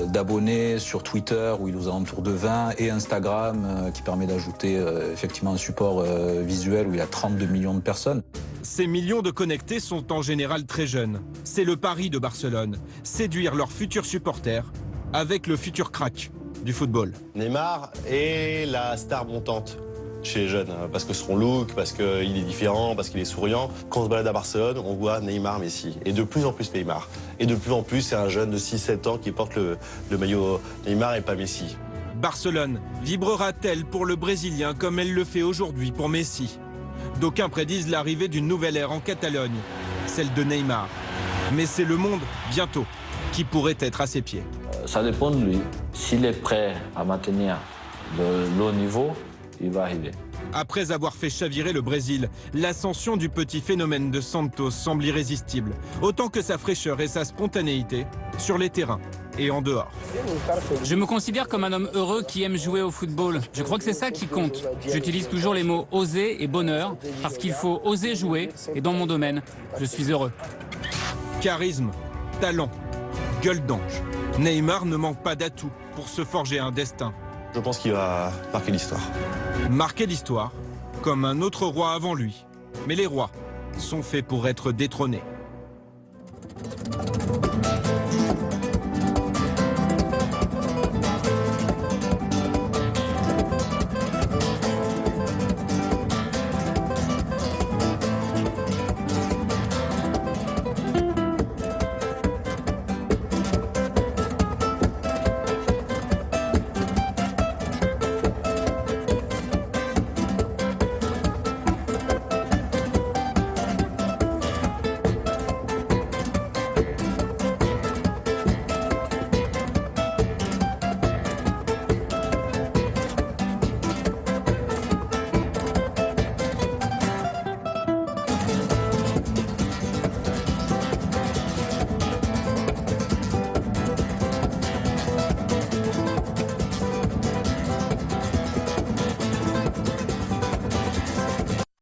d'abonnés, sur Twitter, où il est aux alentours de 20, et Instagram, qui permet d'ajouter effectivement un support visuel, où il y a 32 millions de personnes. Ces millions de connectés sont en général très jeunes. C'est le pari de Barcelone, séduire leurs futurs supporters avec le futur crack du football. Neymar est la star montante chez les jeunes, parce que son look, parce qu'il est différent, parce qu'il est souriant. Quand on se balade à Barcelone, on voit Neymar, Messi. Et de plus en plus Neymar. Et de plus en plus, c'est un jeune de 6-7 ans qui porte le maillot Neymar et pas Messi. Barcelone vibrera-t-elle pour le Brésilien comme elle le fait aujourd'hui pour Messi? D'aucuns prédisent l'arrivée d'une nouvelle ère en Catalogne, celle de Neymar. Mais c'est le monde, bientôt, qui pourrait être à ses pieds. Ça dépend de lui. S'il est prêt à maintenir le haut niveau, il va arriver. Après avoir fait chavirer le Brésil, l'ascension du petit phénomène de Santos semble irrésistible, autant que sa fraîcheur et sa spontanéité sur les terrains et en dehors. Je me considère comme un homme heureux qui aime jouer au football. Je crois que c'est ça qui compte. J'utilise toujours les mots oser et bonheur, parce qu'il faut oser jouer, et dans mon domaine, je suis heureux. Charisme, talent, gueule d'ange. Neymar ne manque pas d'atouts pour se forger un destin. Je pense qu'il va marquer l'histoire. Marquer l'histoire, comme un autre roi avant lui. Mais les rois sont faits pour être détrônés.